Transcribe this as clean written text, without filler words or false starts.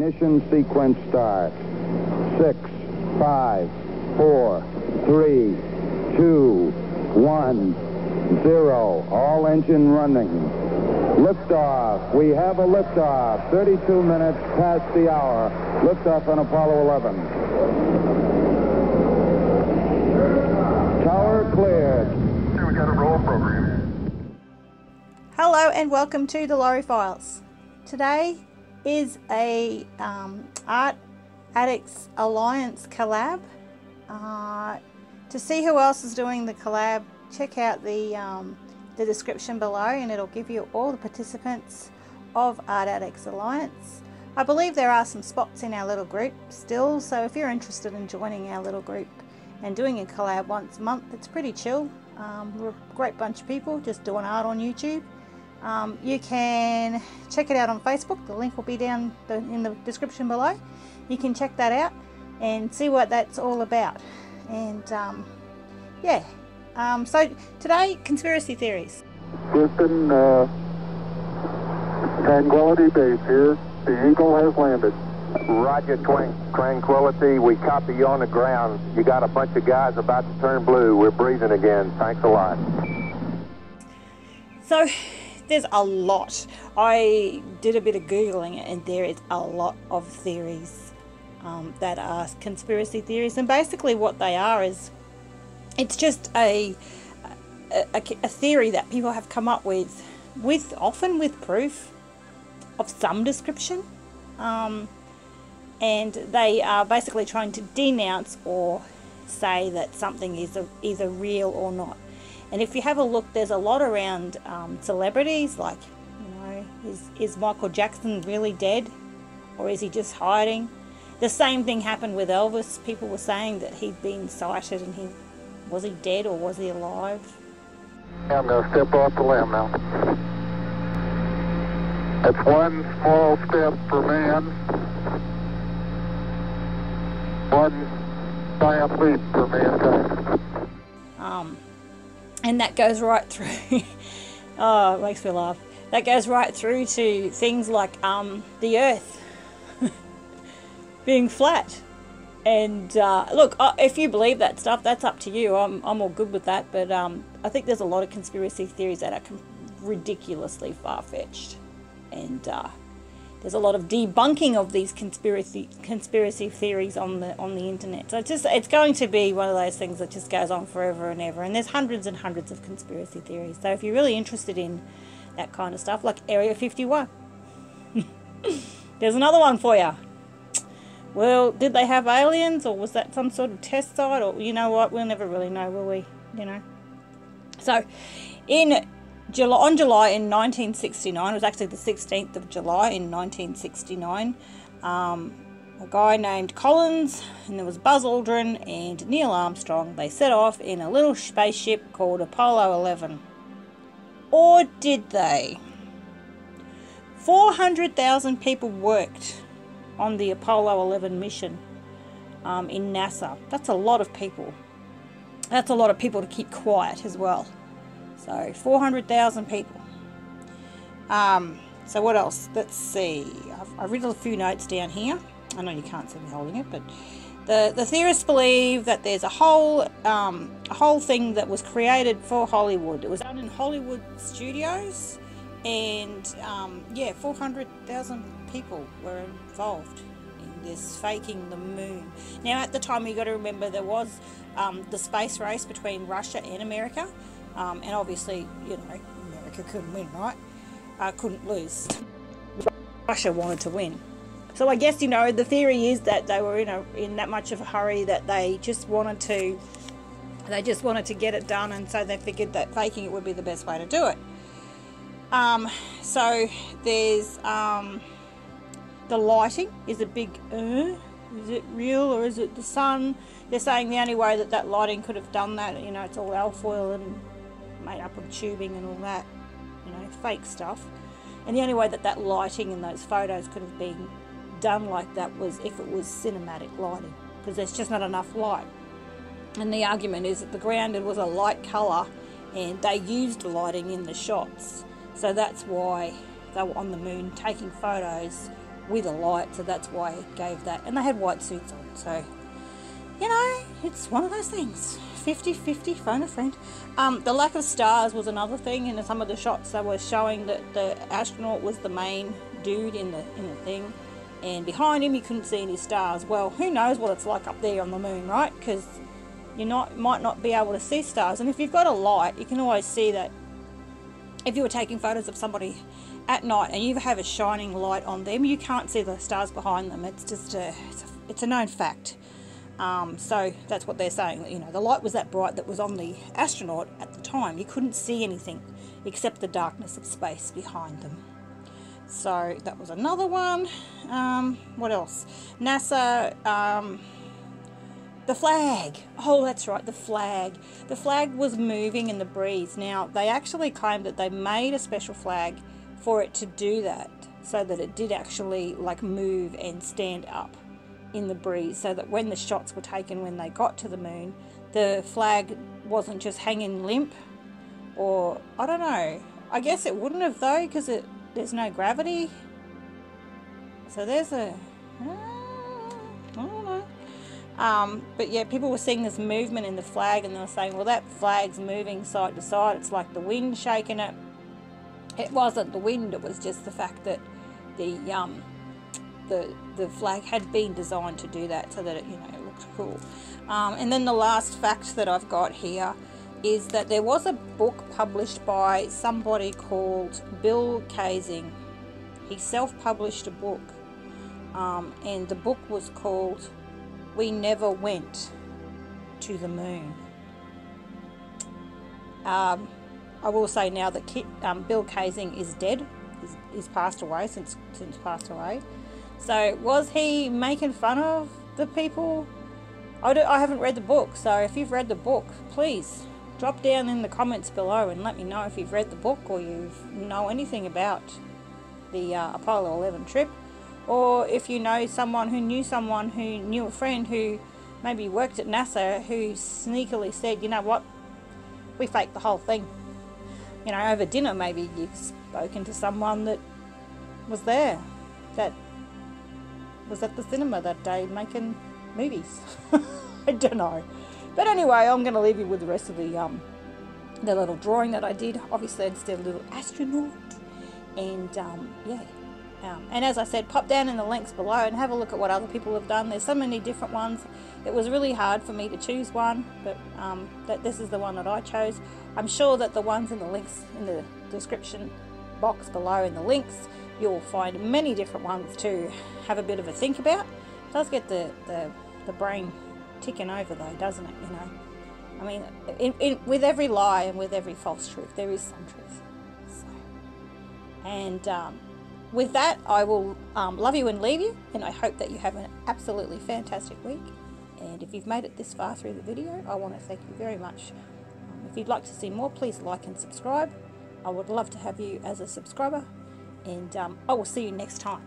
Ignition sequence start. 6, 5, 4, 3, 2, 1, 0. All engine running. Liftoff. We have a liftoff. 32 minutes past the hour. Liftoff on Apollo 11. Tower cleared. We got a roll program. Hello and welcome to the Lorry Files. Today is a Art Addicts Alliance Collab. To see who else is doing the collab, check out the description below and it'll give you all the participants of Art Addicts Alliance. I believe there are some spots in our little group still, so if you're interested in joining our little group and doing a collab once a month, it's pretty chill. We're a great bunch of people just doing art on YouTube. You can check it out on Facebook. The link will be down in the description below. You can check that out and see what that's all about. And yeah, so today, conspiracy theories. Houston, Tranquility Base here. The Eagle has landed. Roger, Tranquility. We copy you on the ground. You got a bunch of guys about to turn blue. We're breathing again. Thanks a lot. So there's a lot. I did a bit of Googling and there is a lot of theories that are conspiracy theories. And basically what they are is, it's just a theory that people have come up with often with proof of some description. And they are basically trying to denounce or say that something is either real or not. And if you have a look, there's a lot around celebrities, like, you know, is Michael Jackson really dead? Or is he just hiding? The same thing happened with Elvis. People were saying that he'd been sighted and was he dead or was he alive? I'm going to step off the limb now. That's one small step for man, one giant leap for mankind. And that goes right through, oh, it makes me laugh. That goes right through to things like the Earth being flat. And look, if you believe that stuff, that's up to you. I'm all good with that. But I think there's a lot of conspiracy theories that are ridiculously far-fetched. And there's a lot of debunking of these conspiracy theories on the internet. So it's going to be one of those things that just goes on forever and ever. And there's hundreds and hundreds of conspiracy theories. So if you're really interested in that kind of stuff, like Area 51, there's another one for you. Well, did they have aliens, or was that some sort of test site? Or, you know what, we'll never really know, will we? You know. So on July in 1969, it was actually the 16th of July in 1969, a guy named Collins, and there was Buzz Aldrin and Neil Armstrong. They set off in a little spaceship called Apollo 11. Or did they? 400,000 people worked on the Apollo 11 mission in NASA. That's a lot of people. That's a lot of people to keep quiet as well. So 400,000 people. So what else? Let's see. I've written a few notes down here. I know you can't see me holding it, but the theorists believe that there's a whole thing that was created for Hollywood. It was done in Hollywood studios, and yeah, 400,000 people were involved in this faking the moon. Now, at the time, you got to remember there was the space race between Russia and America. And obviously, you know, America couldn't win, right? Couldn't lose. Russia wanted to win. So I guess, you know, the theory is that they were in that much of a hurry that they just wanted to get it done, and so they figured that faking it would be the best way to do it. So there's the lighting is a big is it real or is it the sun? They're saying the only way that lighting could have done that, you know, it's all alfoil and made up of tubing and all that, you know, fake stuff. And the only way that lighting in those photos could have been done like that was if it was cinematic lighting, because there's just not enough light. And the argument is that the ground was a light colour and they used lighting in the shots. So that's why they were on the moon taking photos with a light, so that's why it gave that. And they had white suits on, so, you know, it's one of those things. 50-50, phone a friend. The lack of stars was another thing. In some of the shots, they were showing that the astronaut was the main dude in the thing, and behind him you couldn't see any stars. Well, who knows what it's like up there on the moon, right? Because you might not be able to see stars. And if you've got a light, you can always see that. If you were taking photos of somebody at night and you have a shining light on them, you can't see the stars behind them. It's just it's a known fact. So that's what they're saying. You know, the light was that bright that was on the astronaut at the time. You couldn't see anything except the darkness of space behind them. So that was another one. What else? NASA, the flag. Oh, that's right, the flag. The flag was moving in the breeze. Now, they actually claimed that they made a special flag for it to do that, so that it did actually like move and stand up in the breeze, so that when the shots were taken when they got to the moon, the flag wasn't just hanging limp, or I don't know. I guess it wouldn't have though, because there's no gravity. So there's I don't know. But yeah, people were seeing this movement in the flag, and they were saying, well, that flag's moving side to side. It's like the wind shaking it. It wasn't the wind. It was just the fact that the flag had been designed to do that, so that it, you know, it looked cool. And then the last fact that I've got here is that there was a book published by somebody called Bill Kaysing. He self-published a book, and the book was called We Never Went to the Moon. I will say now that Bill Kaysing is dead. He's passed away, since passed away. So was he making fun of the people? I haven't read the book, so if you've read the book, please drop down in the comments below and let me know if you've read the book, or you know anything about the Apollo 11 trip, or if you know someone who knew a friend who maybe worked at NASA who sneakily said, you know what, we faked the whole thing. You know, over dinner maybe you've spoken to someone that was there, that was at the cinema that day making movies. I don't know. But anyway, I'm going to leave you with the rest of the little drawing that I did. Obviously, I just did a little astronaut. And yeah. And as I said, pop down in the links below and have a look at what other people have done. There's so many different ones. It was really hard for me to choose one, but this is the one that I chose. I'm sure that the ones in the links in the description box below in the links, you'll find many different ones to have a bit of a think about. It does get the brain ticking over though, doesn't it? You know, I mean, with every lie and with every false truth, there is some truth. So, and with that, I will love you and leave you, and I hope that you have an absolutely fantastic week. And if you've made it this far through the video, I want to thank you very much. If you'd like to see more, please like and subscribe. I would love to have you as a subscriber, and I will see you next time.